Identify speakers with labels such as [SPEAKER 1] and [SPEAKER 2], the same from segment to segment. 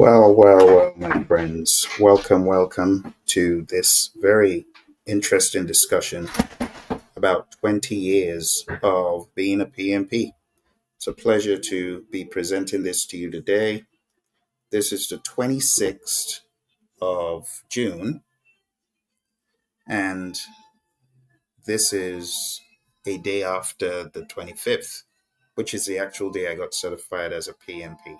[SPEAKER 1] Well, my friends. Welcome to this very interesting discussion about 20 years of being a PMP. It's a pleasure to be presenting this to you today. This is the 26th of June, and this is a day after the 25th, which is the actual day I got certified as a PMP.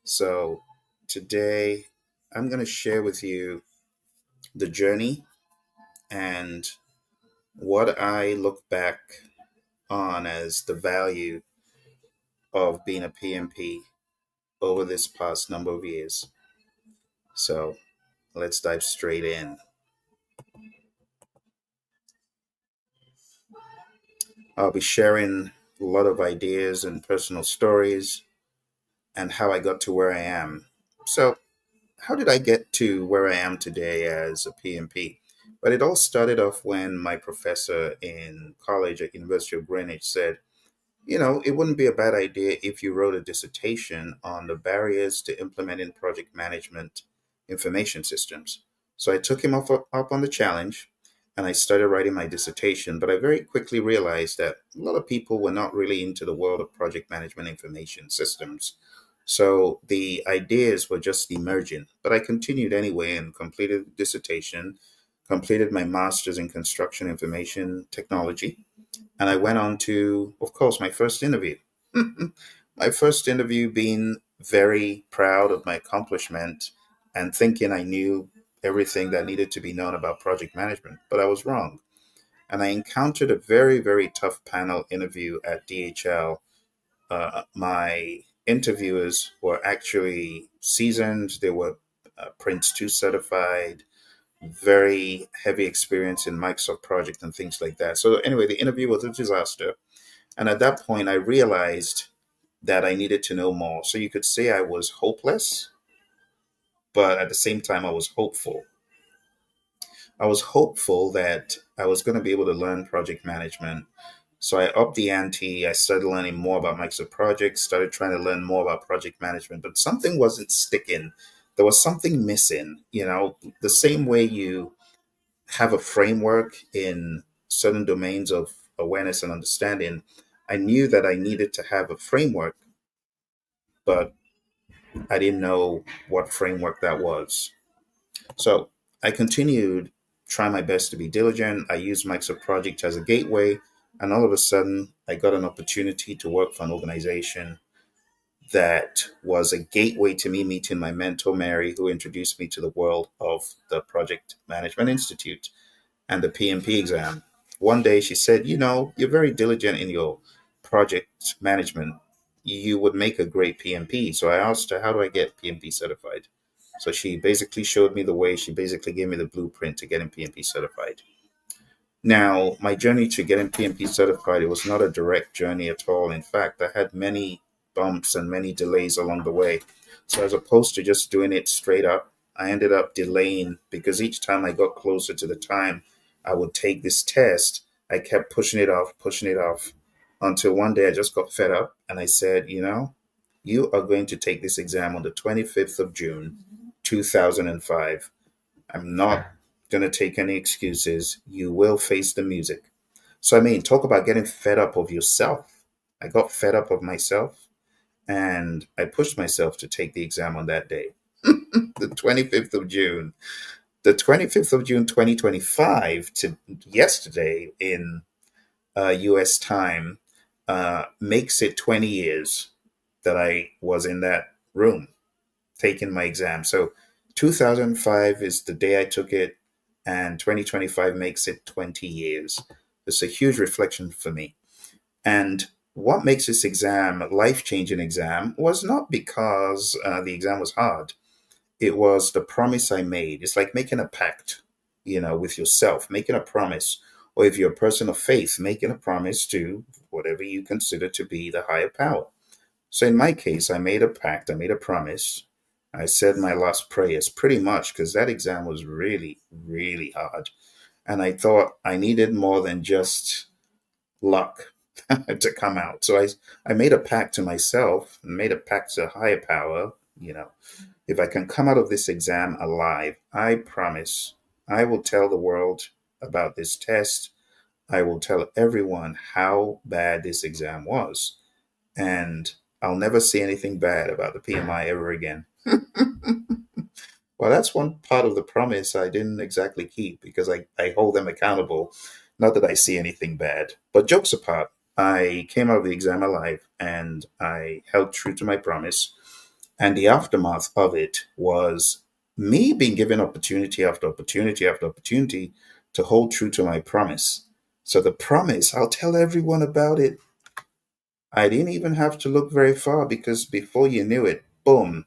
[SPEAKER 1] So today I'm going to share with you the journey and what I look back on as the value of being a PMP over this past number of years. So let's dive straight in. I'll be sharing a lot of ideas and personal stories and how I got to where I am. So, how did I get to where I am today as a PMP? But it all started off when my professor in college at University of Greenwich said, it wouldn't be a bad idea if you wrote a dissertation on the barriers to implementing project management information systems. So I took him up on the challenge and I started writing my dissertation. But I very quickly realized that a lot of people were not really into the world of project management information systems. So the ideas were just emerging. But I continued anyway and completed the dissertation, completed my master's in construction information technology, and I went on to, of course, my first interview. My first interview, being very proud of my accomplishment and thinking I knew everything that needed to be known about project management, but I was wrong. And I encountered a very, very tough panel interview at DHL. My interviewers were actually seasoned, they were Prince 2 certified, very heavy experience in Microsoft project and things like that. So anyway, the interview was a disaster. And at that point, I realized that I needed to know more. So you could say I was hopeless, but at the same time, I was hopeful. I was hopeful that I was going to be able to learn project management. So I upped the ante. I started learning more about Microsoft projects, started trying to learn more about project management, but something wasn't sticking. There was something missing. The same way you have a framework in certain domains of awareness and understanding, I knew that I needed to have a framework, but I didn't know what framework that was. So I continued trying my best to be diligent. I used Microsoft Project as a gateway, and all of a sudden, I got an opportunity to work for an organization that was a gateway to me meeting my mentor, Mary, who introduced me to the world of the Project Management Institute and the PMP exam. One day she said, you're very diligent in your project management. You would make a great PMP. So I asked her, how do I get PMP certified? So she basically showed me the way. She basically gave me the blueprint to getting PMP certified. Now, my journey to getting PMP certified, it was not a direct journey at all. In fact, I had many bumps and many delays along the way. So as opposed to just doing it straight up, I ended up delaying because each time I got closer to the time I would take this test, I kept pushing it off until one day I just got fed up and I said, you are going to take this exam on the 25th of June, 2005. I'm not going to take any excuses. You will face the music. So, I mean, talk about getting fed up of yourself. I got fed up of myself and I pushed myself to take the exam on that day, the 25th of June. The 25th of June, 2025 to yesterday in US time makes it 20 years that I was in that room taking my exam. So 2005 is the day I took it, and 2025 makes it 20 years. It's a huge reflection for me. And what makes this exam a life changing exam was not because the exam was hard. It was the promise I made. It's like making a pact, with yourself, making a promise. Or if you're a person of faith, making a promise to whatever you consider to be the higher power. So in my case, I made a pact, I made a promise. I said my last prayers pretty much because that exam was really, really hard. And I thought I needed more than just luck to come out. So I made a pact to myself and made a pact to a higher power You know, if I can come out of this exam alive, I promise I will tell the world about this test. I will tell everyone how bad this exam was. And I'll never say anything bad about the PMI ever again. Well, that's one part of the promise I didn't exactly keep because I hold them accountable. Not that I see anything bad. But jokes apart, I came out of the exam alive and I held true to my promise. And the aftermath of it was me being given opportunity after opportunity after opportunity to hold true to my promise. So the promise, I'll tell everyone about it. I didn't even have to look very far because before you knew it, boom,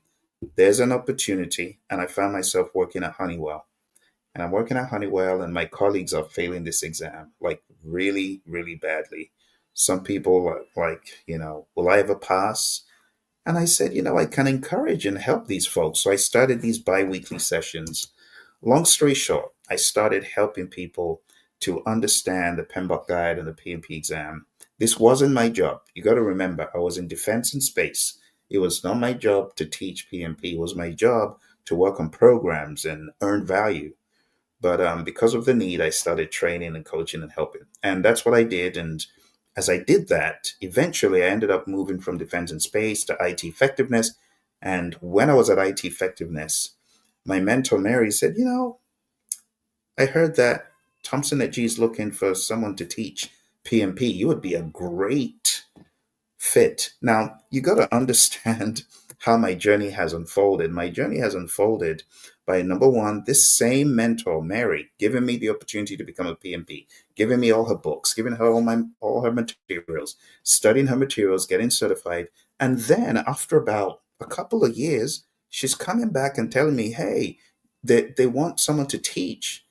[SPEAKER 1] there's an opportunity. And I found myself working at Honeywell. And I'm working at Honeywell, and my colleagues are failing this exam like really, really badly. Some people are like, will I ever pass? And I said, I can encourage and help these folks. So I started these bi weekly sessions. Long story short, I started helping people to understand the PMBOK guide and the PMP exam. This wasn't my job. You got to remember, I was in defense and space. It was not my job to teach PMP. It was my job to work on programs and earn value. But because of the need, I started training and coaching and helping. And that's what I did. And as I did that, eventually I ended up moving from defense and space to IT effectiveness. And when I was at IT effectiveness, my mentor, Mary, said, I heard that Thompson at G is looking for someone to teach PMP. You would be a great fit. Now, you got to understand how my journey has unfolded. My journey has unfolded by number one, this same mentor, Mary, giving me the opportunity to become a PMP, giving me all her books, giving her all her materials, studying her materials, getting certified. And then after about a couple of years, she's coming back and telling me, hey, they want someone to teach.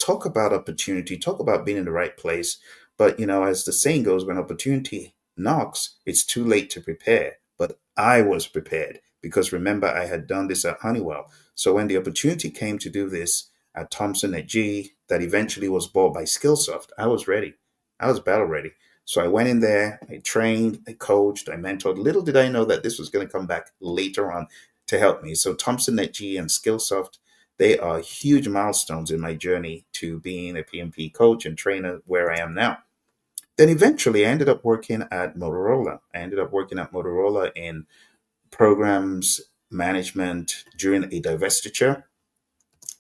[SPEAKER 1] Talk about opportunity, talk about being in the right place. But, as the saying goes, when opportunity knocks, it's too late to prepare. But I was prepared because remember, I had done this at Honeywell. So when the opportunity came to do this at Thompson at G, that eventually was bought by Skillsoft, I was ready. I was battle ready. So I went in there, I trained, I coached, I mentored. Little did I know that this was going to come back later on to help me. So Thompson at G and Skillsoft, they are huge milestones in my journey to being a PMP coach and trainer where I am now. Then eventually I ended up working at Motorola. I ended up working at Motorola in programs management during a divestiture,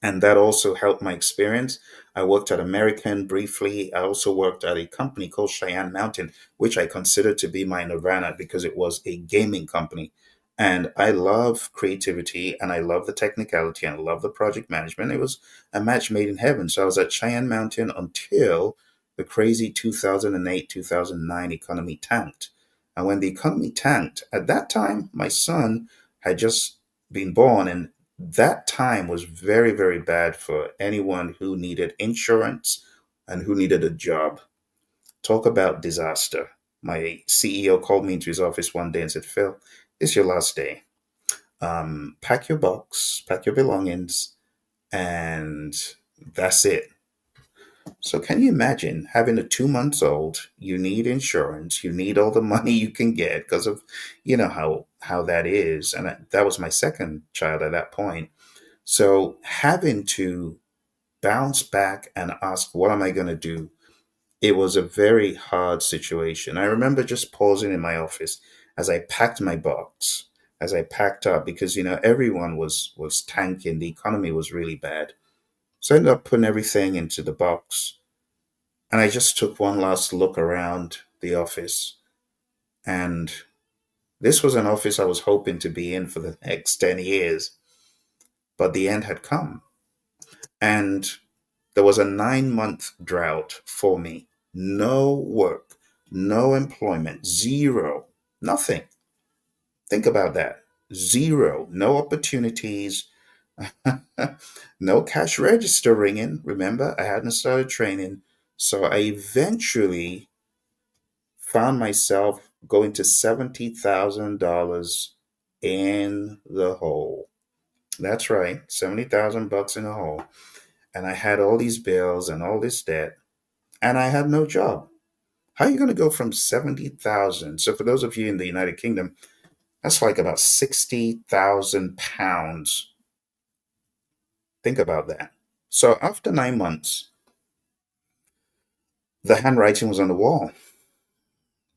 [SPEAKER 1] and that also helped my experience. I worked at American briefly. I also worked at a company called Cheyenne Mountain, which I consider to be my nirvana because it was a gaming company. And I love creativity and I love the technicality and I love the project management. It was a match made in heaven. So I was at Cheyenne Mountain until the crazy 2008, 2009 economy tanked. And when the economy tanked, at that time, my son had just been born, and that time was very, very bad for anyone who needed insurance and who needed a job. Talk about disaster. My CEO called me into his office one day and said, Phil, it's your last day. Pack your box, pack your belongings, and that's it. So can you imagine having a 2 months old? You need insurance. You need all the money you can get because of, how that is. And that was my second child at that point. So having to bounce back and ask, what am I going to do? It was a very hard situation. I remember just pausing in my office as I packed my box, as I packed up, because everyone was tanking. The economy was really bad. So I ended up putting everything into the box, and I just took one last look around the office. And this was an office I was hoping to be in for the next 10 years, but the end had come. And there was a 9 month drought for me. No work, no employment, zero, nothing. Think about that. Zero, no opportunities, no cash register ringing. Remember, I hadn't started training. So I eventually found myself going to $70,000 in the hole. That's right, 70,000 bucks in the hole. And I had all these bills and all this debt, and I had no job. How are you going to go from 70,000? So for those of you in the United Kingdom, That's like about 60,000 pounds. Think about that. So after 9 months, the handwriting was on the wall.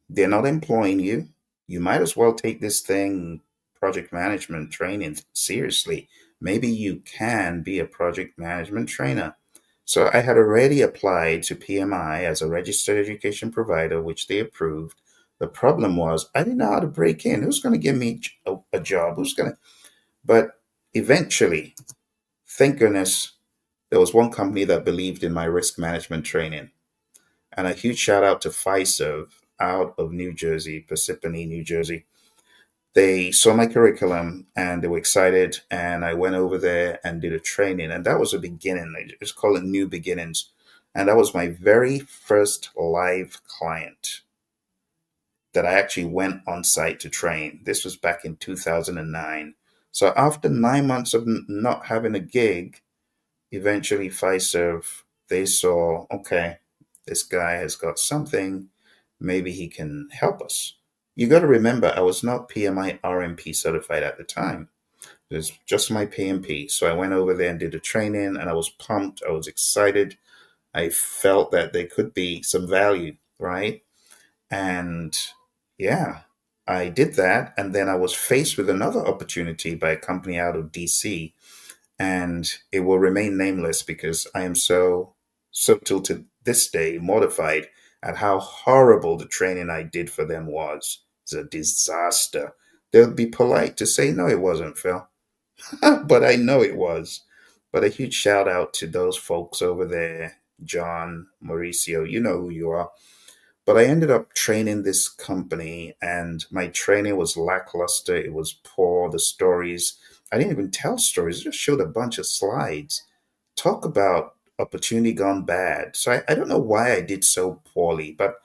[SPEAKER 1] They're not employing you. You might as well take this thing, project management training, seriously. Maybe you can be a project management trainer. So I had already applied to PMI as a registered education provider, which they approved. The problem was I didn't know how to break in. Who's going to give me a job? Who's going to? But eventually, thank goodness, there was one company that believed in my risk management training. And a huge shout out to Fiserv out of New Jersey, Parsippany, New Jersey. They saw my curriculum and they were excited. And I went over there and did a training. And that was a beginning. They just call it New Beginnings. And that was my very first live client that I actually went on site to train. This was back in 2009. So after 9 months of not having a gig, eventually Fiserv, they saw, okay, this guy has got something. Maybe he can help us. You got to remember, I was not PMI RMP certified at the time. It was just my PMP. So I went over there and did the training and I was pumped. I was excited. I felt that there could be some value, right? And yeah, I did that. And then I was faced with another opportunity by a company out of DC, and it will remain nameless because I am so till to this day mortified at how horrible the training I did for them was. It's a disaster. They'll be polite to say no, it wasn't, Phil, but I know it was. But a huge shout out to those folks over there, John, Mauricio. You know who you are. But I ended up training this company, and my training was lackluster. It was poor. The stories, I didn't even tell stories, I just showed a bunch of slides. Talk about opportunity gone bad. So I don't know why I did so poorly, but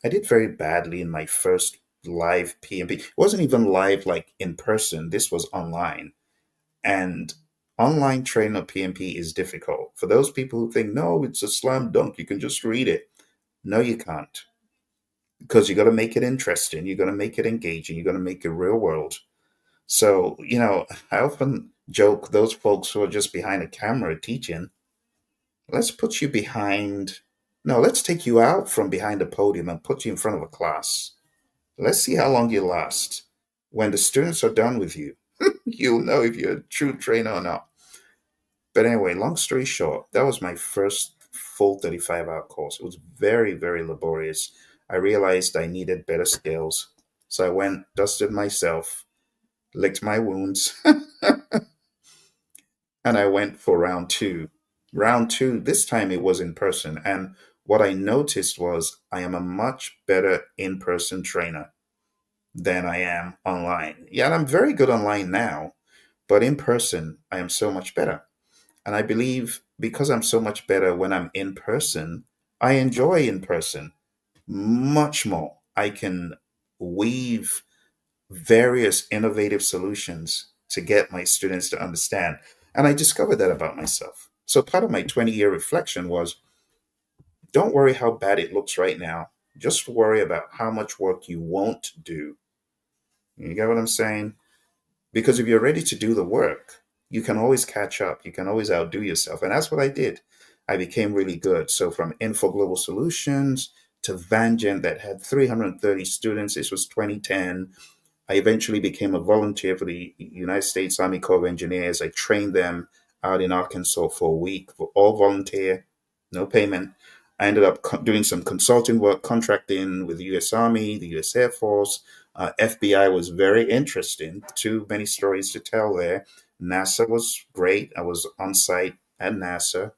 [SPEAKER 1] I did very badly in my first live PMP. It wasn't even live like in person, this was online. And online training of PMP is difficult. For those people who think, no, it's a slam dunk, you can just read it. No, you can't, because you got to make it interesting, you got to make it engaging, you got to make it real world. So I often joke, those folks who are just behind a camera teaching, let's put you behind, no, let's take you out from behind the podium and put you in front of a class. Let's see how long you last. When the students are done with you, you'll know if you're a true trainer or not. But anyway, long story short, that was my first full 35-hour course. It was very, very laborious. I realized I needed better skills. So I went, dusted myself, licked my wounds, and I went for round two. Round two, this time it was in person. And what I noticed was I am a much better in person trainer than I am online. Yeah, and I'm very good online now, but in person, I am so much better. And I believe because I'm so much better when I'm in person, I enjoy in person much more. I can weave various innovative solutions to get my students to understand. And I discovered that about myself. So part of my 20-year reflection was, don't worry how bad it looks right now. Just worry about how much work you won't do. You get what I'm saying? Because if you're ready to do the work, you can always catch up. You can always outdo yourself. And that's what I did. I became really good. So from Info Global Solutions to Vangent that had 330 students, this was 2010. I eventually became a volunteer for the United States Army Corps of Engineers. I trained them out in Arkansas for a week, for all volunteer, no payment. I ended up doing some consulting work, contracting with the U.S. Army, the U.S. Air Force. FBI was very interesting. Too many stories to tell there. NASA was great. I was on site at NASA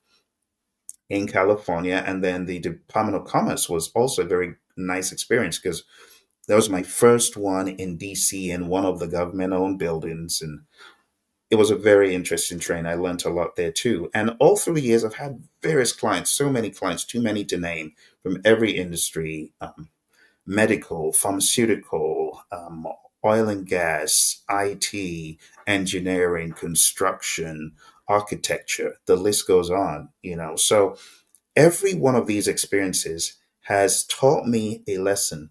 [SPEAKER 1] in California. And then the Department of Commerce was also a very nice experience because that was my first one in DC in one of the government owned buildings. And it was a very interesting train. I learned a lot there too. And all through the years, I've had various clients, so many clients, too many to name, from every industry, medical, pharmaceutical, oil and gas, IT, engineering, construction, architecture. The list goes on. So every one of these experiences has taught me a lesson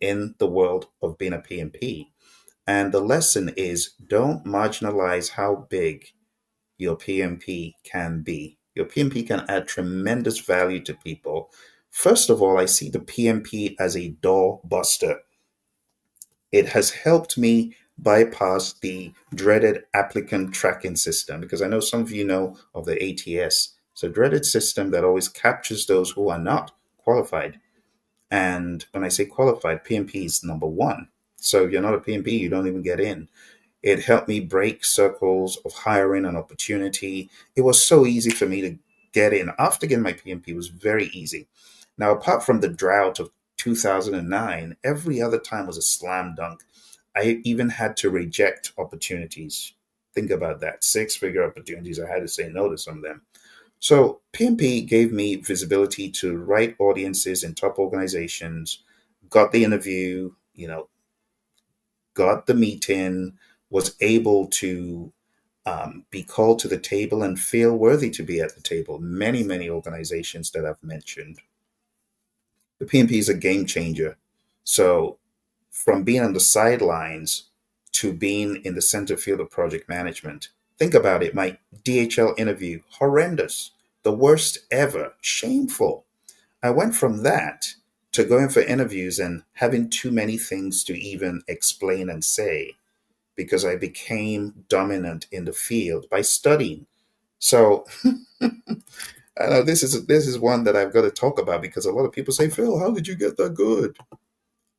[SPEAKER 1] in the world of being a PMP. And the lesson is don't marginalize how big your PMP can be. Your PMP can add tremendous value to people. First of all, I see the PMP as a door buster. It has helped me bypass the dreaded applicant tracking system because I know some of you know of the ATS. It's a dreaded system that always captures those who are not qualified. And when I say qualified, PMP is number one. So if you're not a PMP, you don't even get in. It helped me break circles of hiring and opportunity. It was so easy for me to get in. After getting my PMP, it was very easy. Now, apart from the drought of 2009, every other time was a slam dunk. I even had to reject opportunities. Think about that, six-figure opportunities. I had to say no to some of them. So PMP gave me visibility to right audiences in top organizations, got the interview, got the meeting, was able to be called to the table and feel worthy to be at the table. Many, many organizations that I've mentioned. The PMP is a game changer. So, from being on the sidelines to being in the center field of project management, think about it. My DHL interview, horrendous, the worst ever, shameful. I went from that to going for interviews and having too many things to even explain and say because I became dominant in the field by studying. So I know this is one that I've got to talk about because a lot of people say, Phil, how did you get that good?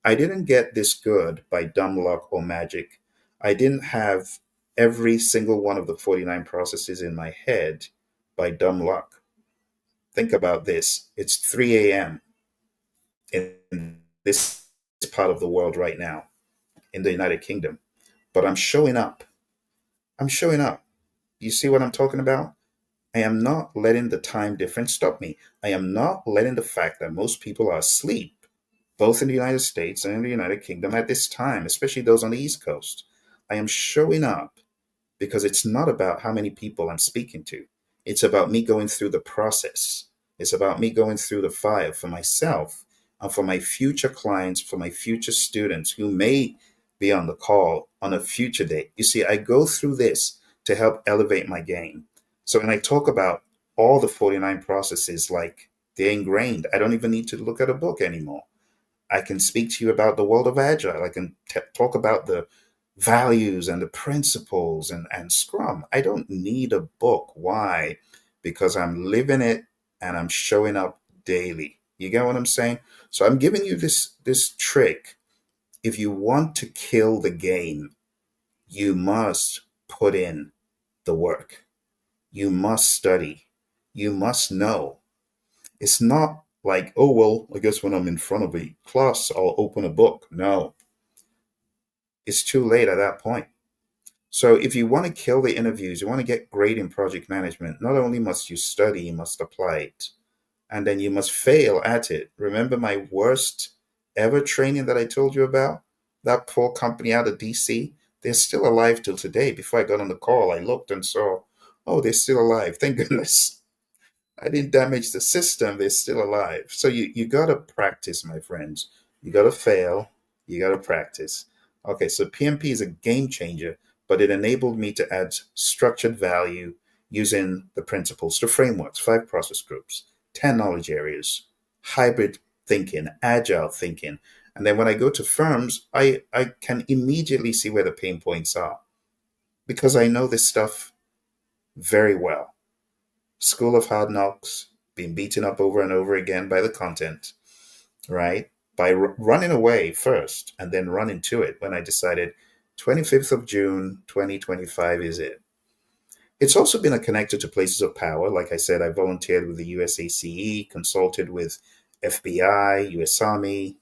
[SPEAKER 1] I didn't get this good by dumb luck or magic. I didn't have every single one of the 49 processes in my head by dumb luck. Think about this. It's 3 a.m. in this part of the world right now, in the United Kingdom, but I'm showing up. I'm showing up. You see what I'm talking about? I am not letting the time difference stop me. I am not letting the fact that most people are asleep, both in the United States and in the United Kingdom at this time, especially those on the East Coast. I am showing up because it's not about how many people I'm speaking to. It's about me going through the process. It's about me going through the fire for myself and for my future clients, for my future students who may be on the call on a future date. You see, I go through this to help elevate my game. So when I talk about all the 49 processes, like they're ingrained, I don't even need to look at a book anymore. I can speak to you about the world of Agile. I can talk about the values and the principles and Scrum. I don't need a book. Why? Because I'm living it and I'm showing up daily. You get what I'm saying? So I'm giving you this trick. If you want to kill the game, you must put in the work. You must study. You must know. It's not like, oh, well, I guess when I'm in front of a class, I'll open a book. No, it's too late at that point. So if you want to kill the interviews, you want to get great in project management, not only must you study, you must apply it. And then you must fail at it. Remember my worst ever training that I told you about? That poor company out of DC? They're still alive till today. Before I got on the call, I looked and saw, oh, they're still alive. Thank goodness. I didn't damage the system. They're still alive. So you got to practice, my friends. You got to fail. You got to practice. Okay, so PMP is a game changer, but it enabled me to add structured value using the principles, the frameworks, 5 process groups, 10 knowledge areas, hybrid thinking, agile thinking. And then when I go to firms, I can immediately see where the pain points are because I know this stuff very well. School of Hard Knocks, being beaten up over and over again by the content, right? By running away first and then running to it when I decided 25th of June, 2025 is it. It's also been a connector to places of power. Like I said, I volunteered with the USACE, consulted with FBI, US Army,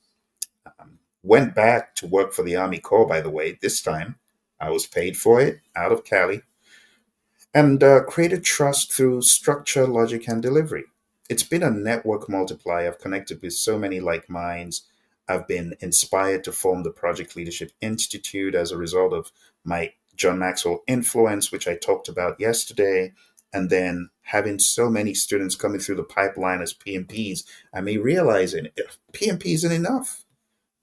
[SPEAKER 1] went back to work for the Army Corps, by the way. This time I was paid for it out of Cali and created trust through structure, logic, and delivery. It's been a network multiplier. I've connected with so many like minds. I've been inspired to form the Project Leadership Institute as a result of my John Maxwell influence, which I talked about yesterday. And then having so many students coming through the pipeline as PMPs, I may realize PMP isn't enough,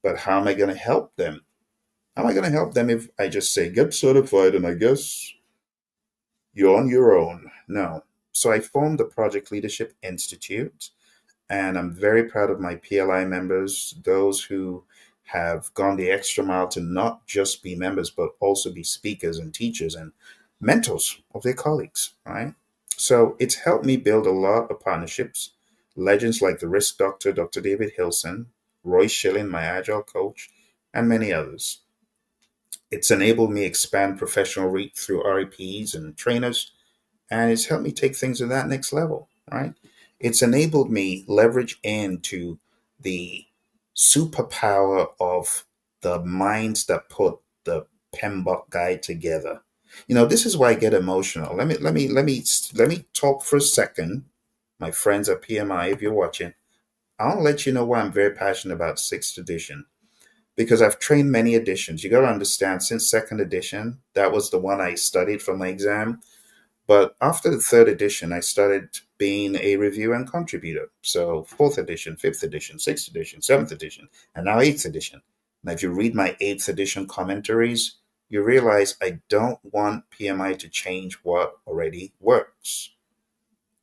[SPEAKER 1] but how am I going to help them? How am I going to help them if I just say, get certified and I guess you're on your own? No. So I formed the Project Leadership Institute, and I'm very proud of my PLI members, those who have gone the extra mile to not just be members, but also be speakers and teachers and mentors of their colleagues, right? So it's helped me build a lot of partnerships. Legends like the Risk Doctor, Dr. David Hilson, Roy Schilling, my Agile coach, and many others. It's enabled me expand professional reach through REPs and trainers, and it's helped me take things to that next level, right? It's enabled me leverage into the superpower of the minds that put the PMBOK guide together. This is why I get emotional. Let me talk for a second, my friends at PMI. If you're watching, I'll let you know why I'm very passionate about sixth edition, because I've trained many editions. You got to understand, since second edition, that was the one I studied for my exam, but after the third edition, I started being a reviewer and contributor. So fourth edition, fifth edition, sixth edition, seventh edition, and now eighth edition. Now, if you read my eighth edition commentaries, you realize I don't want PMI to change what already works.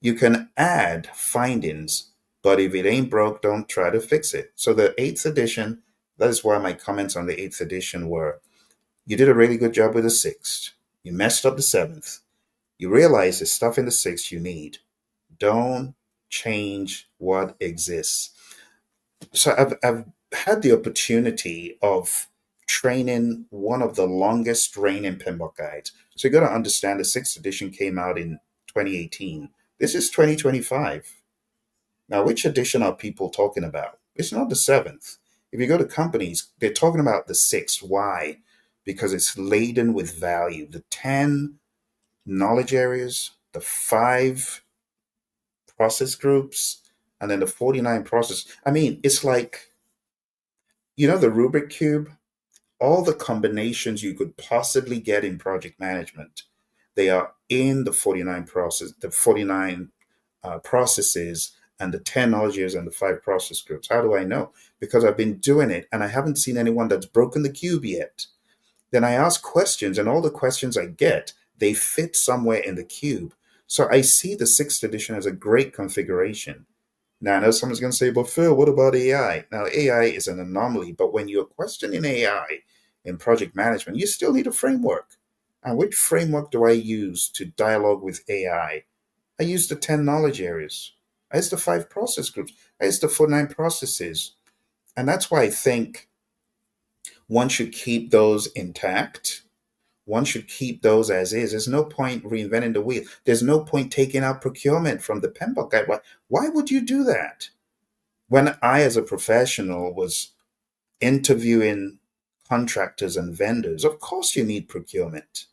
[SPEAKER 1] You can add findings, but if it ain't broke, don't try to fix it. So the eighth edition, that is why my comments on the eighth edition were, you did a really good job with the sixth. You messed up the seventh. You realize the stuff in the six you need. Don't change what exists. So I've had the opportunity of training one of the longest reigning pinball guides. So you got to understand the sixth edition came out in 2018. This is 2025. Now, which edition are people talking about? It's not the seventh. If you go to companies, they're talking about the sixth. Why? Because it's laden with value. The 10 knowledge areas, the 5 process groups, and then the 49 process. I mean, it's like, the rubric cube, all the combinations you could possibly get in project management, they are in the 49 processes and the 10 knowledge areas and the 5 process groups. How do I know? Because I've been doing it and I haven't seen anyone that's broken the cube yet. Then I ask questions, and all the questions I get, they fit somewhere in the cube. So I see the sixth edition as a great configuration. Now, I know someone's going to say, but Phil, what about AI? Now, AI is an anomaly, but when you're questioning AI in project management, you still need a framework. And which framework do I use to dialogue with AI? I use the 10 knowledge areas. I use the 5 process groups. I use the 49 processes. And that's why I think one should keep those intact. One should keep those as is. There's no point reinventing the wheel. There's no point taking out procurement from the PMBOK guide. Why would you do that? When I, as a professional, was interviewing contractors and vendors, of course you need procurement.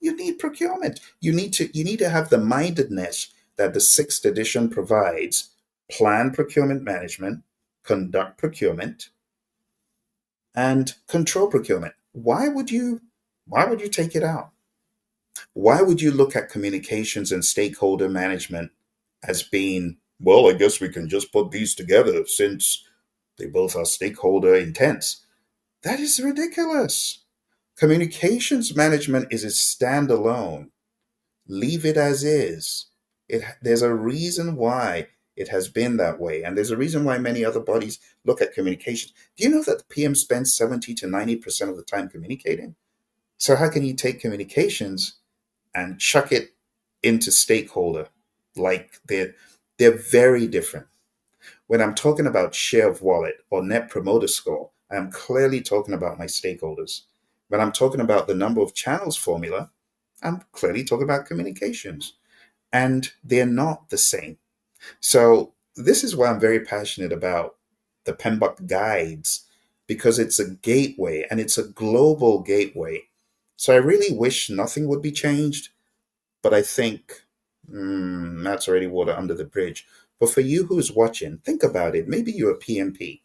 [SPEAKER 1] You need procurement. You need to have the mindedness that the sixth edition provides: plan procurement management, conduct procurement, and control procurement. Why would you take it out? Why would you look at communications and stakeholder management as being, well, I guess we can just put these together since they both are stakeholder intense? That is ridiculous. Communications management is a standalone. Leave it as is. There's a reason why it has been that way, and there's a reason why many other bodies look at communications. Do you know that the PM spends 70 to 90% of the time communicating? So how can you take communications and chuck it into stakeholder? Like they're very different. When I'm talking about share of wallet or net promoter score, I'm clearly talking about my stakeholders. When I'm talking about the number of channels formula, I'm clearly talking about communications. And they're not the same. So this is why I'm very passionate about the PMBOK guides, because it's a gateway and it's a global gateway. So I really wish nothing would be changed, but I think that's already water under the bridge. But for you who's watching, think about it. Maybe you're a PMP.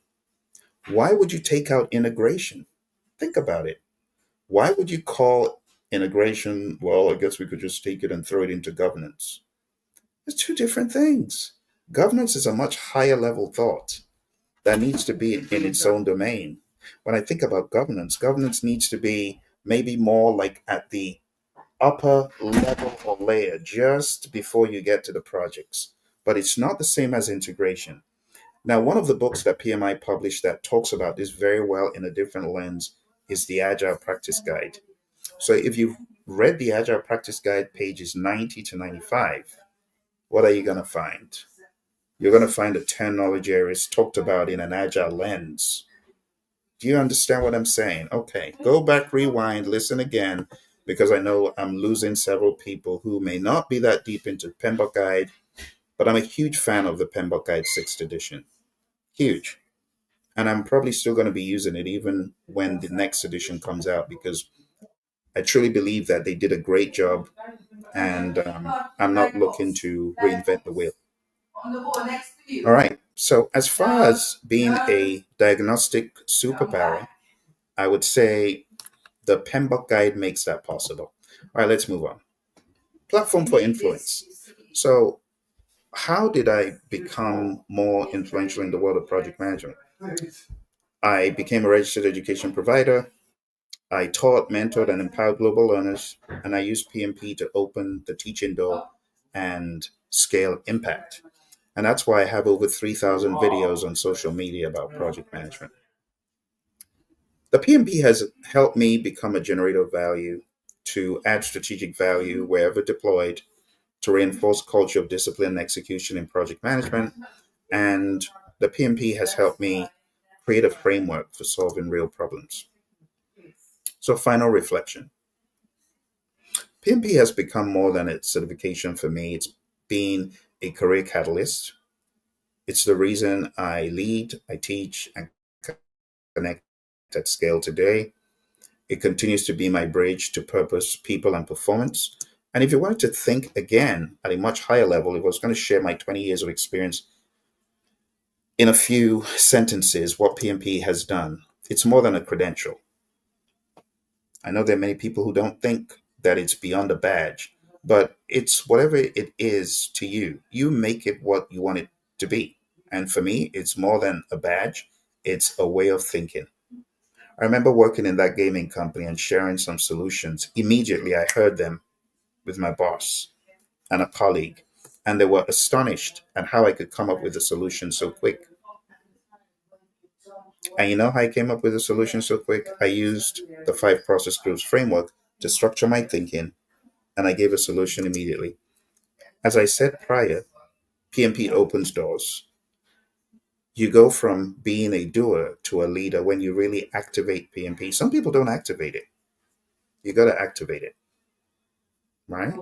[SPEAKER 1] Why would you take out integration? Think about it. Why would you call integration, well, I guess we could just take it and throw it into governance? It's two different things. Governance is a much higher level thought that needs to be in its own domain. When I think about governance, governance needs to be maybe more like at the upper level or layer just before you get to the projects. But it's not the same as integration. Now, one of the books that PMI published that talks about this very well in a different lens is the Agile Practice Guide. So if you've read the Agile Practice Guide, pages 90 to 95, what are you going to find? You're going to find the 10 knowledge areas talked about in an Agile lens. Do you understand what I'm saying? Okay, go back, rewind, listen again, because I know I'm losing several people who may not be that deep into PMBOK Guide, but I'm a huge fan of the PMBOK Guide 6th edition. Huge. And I'm probably still going to be using it even when the next edition comes out because I truly believe that they did a great job and I'm not looking to reinvent the wheel. All right. So, as far as being a diagnostic superpower, I would say the PMBOK guide makes that possible. All right, let's move on. Platform for influence. So, how did I become more influential in the world of project management? I became a registered education provider. I taught, mentored, and empowered global learners, and I used PMP to open the teaching door and scale impact. And that's why I have over 3,000 videos on social media about project management. The PMP has helped me become a generator of value, to add strategic value wherever deployed, to reinforce culture of discipline and execution in project management. And the PMP has helped me create a framework for solving real problems. So, final reflection. PMP has become more than a certification for me. It's been a career catalyst. It's the reason I lead, I teach, and connect at scale today. It continues to be my bridge to purpose, people, and performance. And if you wanted to think again at a much higher level, if I was going to share my 20 years of experience in a few sentences, what PMP has done, it's more than a credential. I know there are many people who don't think that it's beyond a badge, but it's whatever it is to you. You make it what you want it to be. And for me, it's more than a badge, it's a way of thinking. I remember working in that gaming company and sharing some solutions. Immediately, I heard them with my boss and a colleague, and they were astonished at how I could come up with a solution so quick. And you know how I came up with a solution so quick? I used the 5 process groups framework to structure my thinking, and I gave a solution immediately. As I said prior, PMP opens doors. You go from being a doer to a leader when you really activate PMP. Some people don't activate it. You got to activate it, right?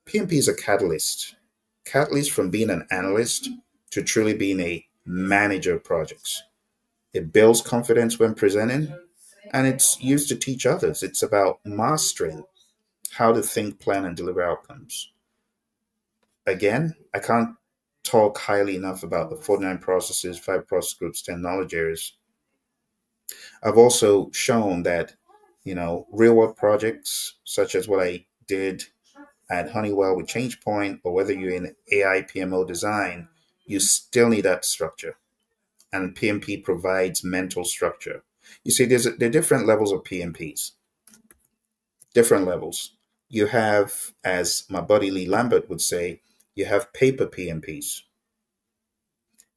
[SPEAKER 1] PMP is a catalyst from being an analyst to truly being a manager of projects. It builds confidence when presenting, and it's used to teach others. It's about mastering how to think, plan, and deliver outcomes. Again, I can't talk highly enough about the 49 processes, 5 process groups, 10 knowledge areas. I've also shown that, real world projects, such as what I did at Honeywell with ChangePoint, or whether you're in AI PMO design, you still need that structure. And PMP provides mental structure. You see, there are different levels of PMPs, different levels. You have, as my buddy Lee Lambert would say, you have paper PMPs.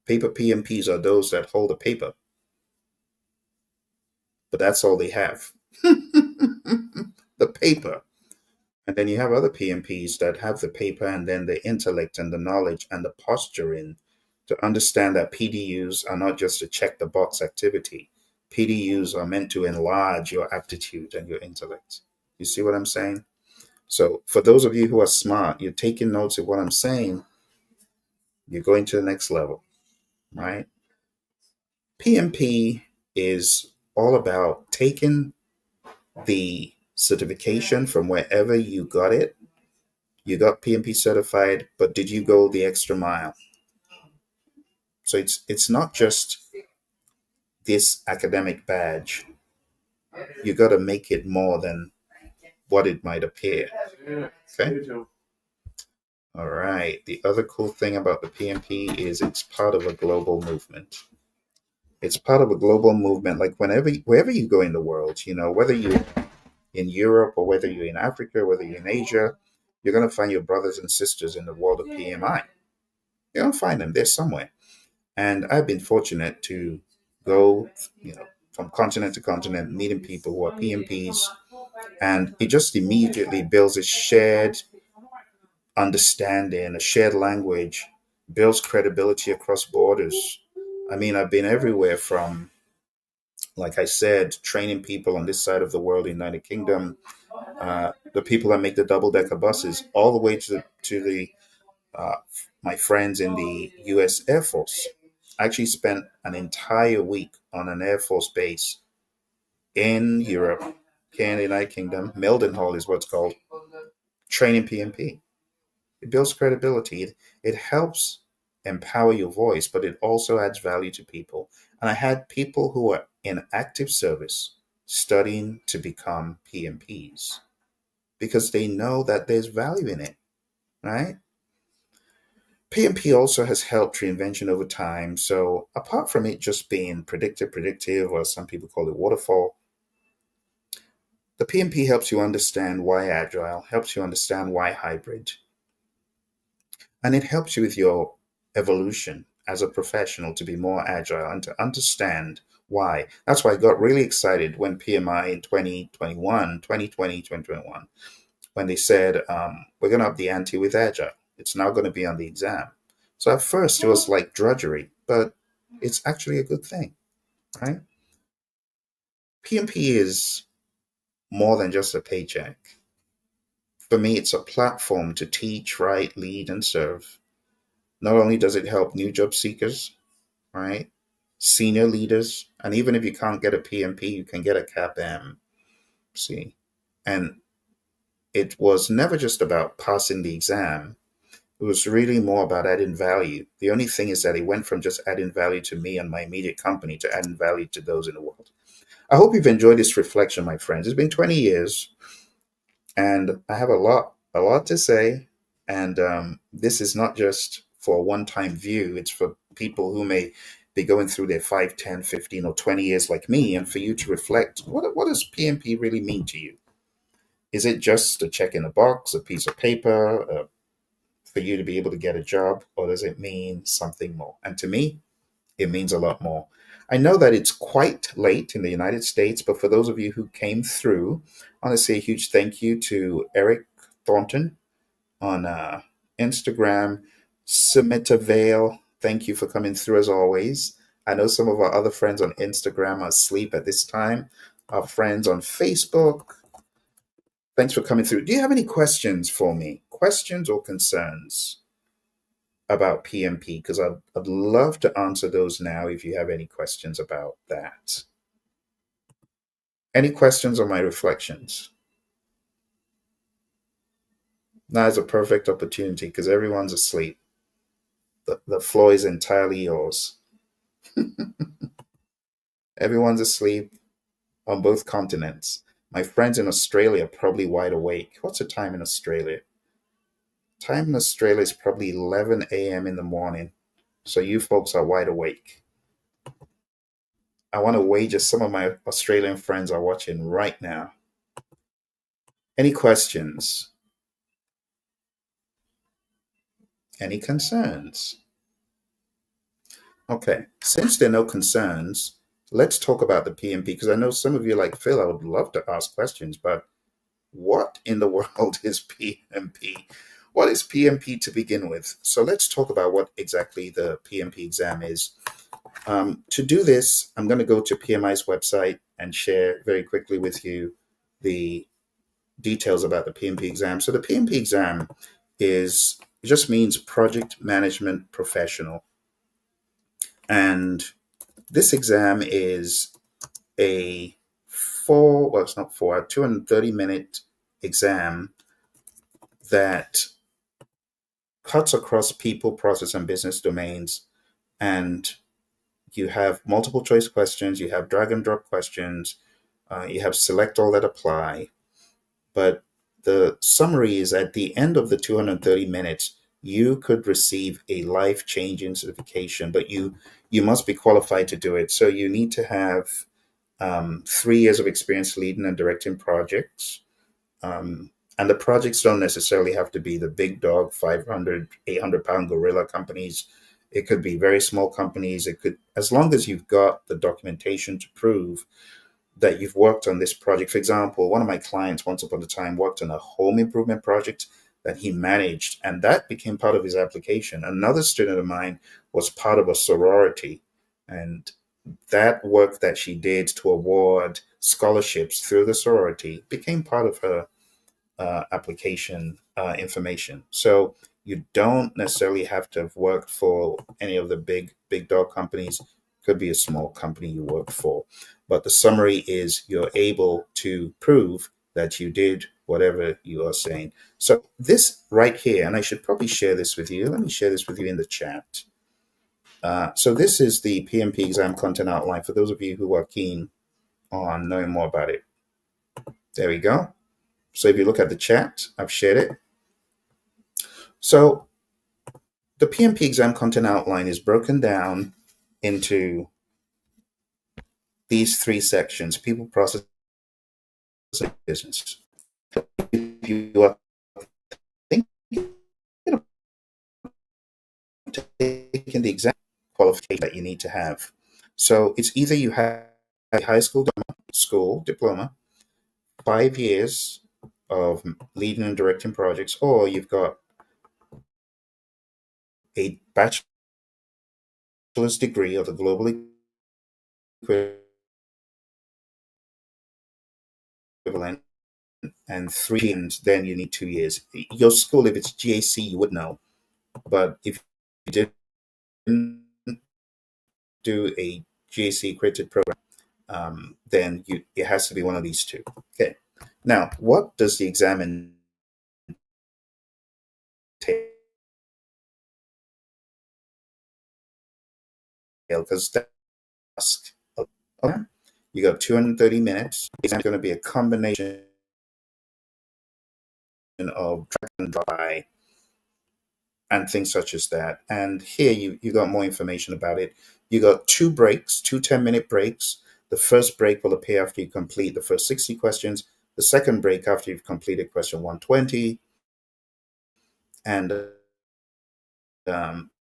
[SPEAKER 1] Paper PMPs are those that hold a paper, but that's all they have. The paper. And then you have other PMPs that have the paper and then the intellect and the knowledge and the posturing to understand that PDUs are not just a check the box activity. PDUs are meant to enlarge your aptitude and your intellect. You see what I'm saying? So, for those of you who are smart, you're taking notes of what I'm saying, you're going to the next level, right? PMP is all about taking the certification from wherever you got it. You got PMP certified, but did you go the extra mile? So it's not just this academic badge. You got to make it more than what it might appear. Okay. All right. The other cool thing about the PMP is it's part of a global movement. It's part of a global movement. Like wherever you go in the world, whether you're in Europe or whether you're in Africa, whether you're in Asia, you're going to find your brothers and sisters in the world of PMI. You're going to find them there somewhere. And I've been fortunate to go, from continent to continent, meeting people who are PMPs, and it just immediately builds a shared understanding, a shared language, builds credibility across borders. I mean, I've been everywhere from, like I said, training people on this side of the world, United Kingdom, the people that make the double decker buses, all the way to the uh, my friends in the U.S. Air Force. I actually spent an entire week on an Air Force base in Europe, here in the United Kingdom. Mildenhall is what's called, training PMP. It builds credibility. It helps empower your voice, but it also adds value to people. And I had people who are in active service studying to become PMPs because they know that there's value in it, right? PMP also has helped reinvention over time. So apart from it just being predictive, or some people call it waterfall, the PMP helps you understand why agile, helps you understand why hybrid, and it helps you with your evolution as a professional to be more agile and to understand why. That's why I got really excited when PMI in 2021, when they said, we're going to up the ante with agile. It's now going to be on the exam. So at first it was like drudgery, but it's actually a good thing, right? PMP is more than just a paycheck. For me, it's a platform to teach, write, lead, and serve. Not only does it help new job seekers, right? Senior leaders, and even if you can't get a PMP, you can get a CAPM. See, and it was never just about passing the exam. It was really more about adding value. The only thing is that it went from just adding value to me and my immediate company to adding value to those in the world. I hope you've enjoyed this reflection, my friends. It's been 20 years, and I have a lot to say. And this is not just for a one-time view. It's for people who may be going through their 5, 10, 15, or 20 years like me, and for you to reflect, what does PMP really mean to you? Is it just a check in a box, a piece of paper, for you to be able to get a job, or does it mean something more? And to me, it means a lot more. I know that it's quite late in the United States, but for those of you who came through, I want to say a huge thank you to Eric Thornton on Instagram, Sumita Vale. Thank you for coming through as always. I know some of our other friends on Instagram are asleep at this time. Our friends on Facebook, thanks for coming through. Do you have any questions for me? Questions or concerns about PMP? Because I'd love to answer those now if you have any questions about that. Any questions on my reflections? Now is a perfect opportunity because everyone's asleep. The floor is entirely yours. Everyone's asleep on both continents. My friends in Australia are probably wide awake. What's the time in Australia? Time in Australia is probably 11 a.m. in the morning. So you folks are wide awake. I want to wager some of my Australian friends are watching right now. Any questions? Any concerns? Okay, since there are no concerns, let's talk about the PMP because I know some of you like Phill, I would love to ask questions, but what in the world is PMP? What is PMP to begin with? So let's talk about what exactly the PMP exam is. To do this, I'm going to go to PMI's website and share very quickly with you the details about the PMP exam. So the PMP exam is it just means project management professional. And this exam is a it's not four, a 230-minute exam that cuts across people, process, and business domains. And you have multiple choice questions, you have drag and drop questions, you have select all that apply. But the summary is at the end of the 230 minutes, you could receive a life-changing certification, but you must be qualified to do it. So you need to have 3 years of experience leading and directing projects. Um, and the projects don't necessarily have to be the big dog 500, 800 pound gorilla companies. It could be very small companies. It could, as long as you've got the documentation to prove that you've worked on this project. For example, one of my clients once upon a time worked on a home improvement project that he managed, and that became part of his application. Another student of mine was part of a sorority, and that work that she did to award scholarships through the sorority became part of her application information. So you don't necessarily have to have worked for any of the big dog companies. Could be a small company you work for, but the summary is you're able to prove that you did whatever you are saying. So this right here, and I should probably share this with you. Let me share this with you in the chat. So this is the PMP exam content outline for those of you who are keen on knowing more about it. There we go. So if you look at the chat, I've shared it. So the PMP exam content outline is broken down into these 3 sections: people, process, and business. If you are thinking of taking the exam, qualification that you need to have. So it's either you have a high school diploma, 5 years of leading and directing projects, or you've got a bachelor's degree of the global equivalent and 3, and then you need 2 years. Your school, if it's GAC, you would know. But if you didn't do a GAC accredited program, then it has to be one of these 2. Okay. Now, what does the exam entail? Because that's okay. You got 230 minutes. The exam is going to be a combination of track and dry and things such as that. And here you got more information about it. You got 2 breaks, 2 10-minute breaks. The first break will appear after you complete the first 60 questions. The second break after you've completed question 120. And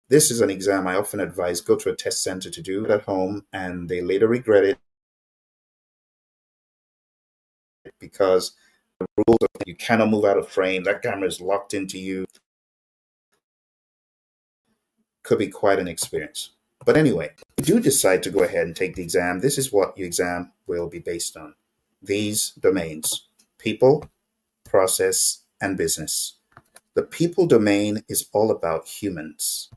[SPEAKER 1] this is an exam I often advise go to a test center to do it at home, and they later regret it because the rules of you cannot move out of frame. That camera is locked into you. Could be quite an experience. But anyway, if you do decide to go ahead and take the exam, this is what your exam will be based on. These domains: people, process, and business. The people domain is all about humans.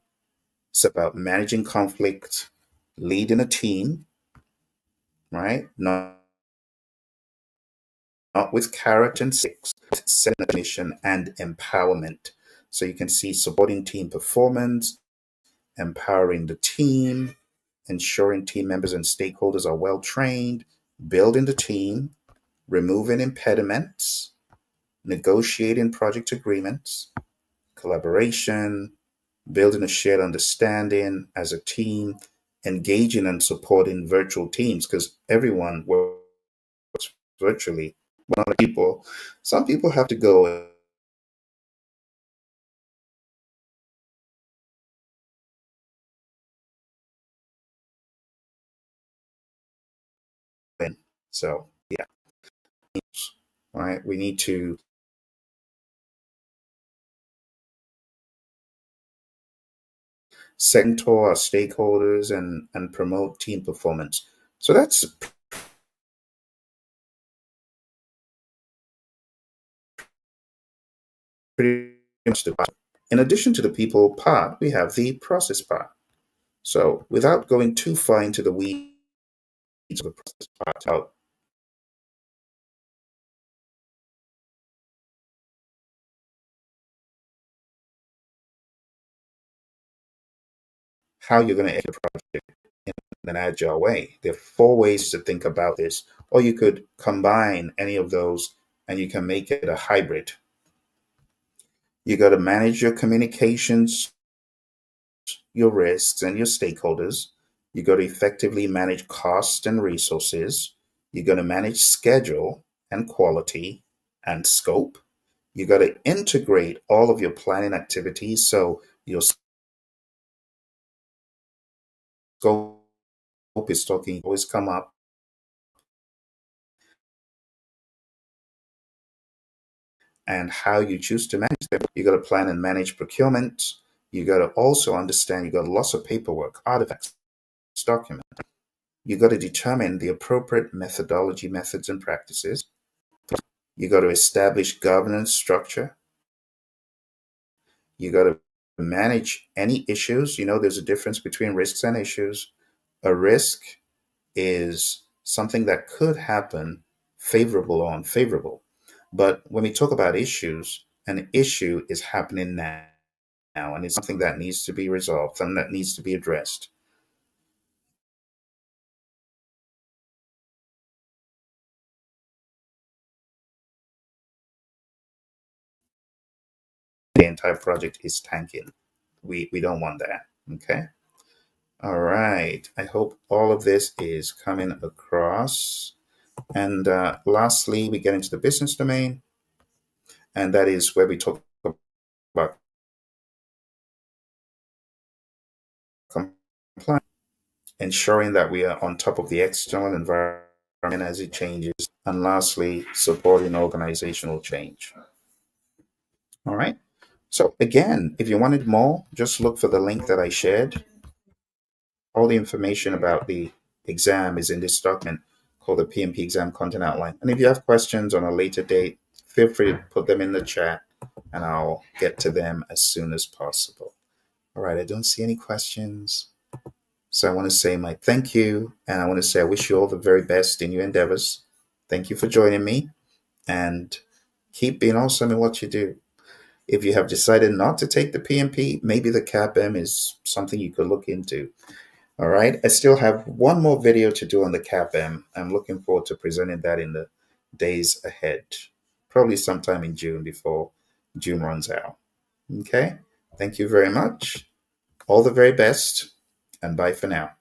[SPEAKER 1] It's about managing conflict, leading a team, right? Not with carrot and sticks, setting a mission and empowerment. So you can see supporting team performance, empowering the team, ensuring team members and stakeholders are well trained, building the team, removing impediments, negotiating project agreements, collaboration, building a shared understanding as a team, engaging and supporting virtual teams because everyone works virtually. But not people. Some people have to go in. So yeah, right. We need to segment our stakeholders and promote team performance. So that's pretty much the part. In addition to the people part, we have the process part. So without going too far into the weeds of the process part, how you're going to execute the project in an agile way. There are 4 ways to think about this, or you could combine any of those and you can make it a hybrid. You got to manage your communications, your risks, and your stakeholders. You got to effectively manage cost and resources. You got to manage schedule and quality and scope. You got to integrate all of your planning activities so your scope is talking always come up, and how you choose to manage them. You got to plan and manage procurement. You got to also understand you got lots of paperwork, artifacts, documents. You got to determine the appropriate methodology, methods, and practices. You got to establish governance structure. You got to manage any issues. There's a difference between risks and issues. A risk is something that could happen, favorable or unfavorable. But when we talk about issues, an issue is happening now, and it's something that needs to be resolved, something that needs to be addressed. The entire project is tanking. We don't want that. Okay. All right. I hope all of this is coming across. And lastly, we get into the business domain, and that is where we talk about compliance, ensuring that we are on top of the external environment as it changes, and lastly, supporting organizational change. All right. So, again, if you wanted more, just look for the link that I shared. All the information about the exam is in this document called the PMP exam content outline. And if you have questions on a later date, feel free to put them in the chat and I'll get to them as soon as possible. All right, I don't see any questions. So I want to say my thank you, and I want to say I wish you all the very best in your endeavors. Thank you for joining me, and keep being awesome in what you do. If you have decided not to take the PMP, maybe the CAPM is something you could look into. All right. I still have one more video to do on the CAPM. I'm looking forward to presenting that in the days ahead, probably sometime in June before June runs out. Okay. Thank you very much. All the very best, and bye for now.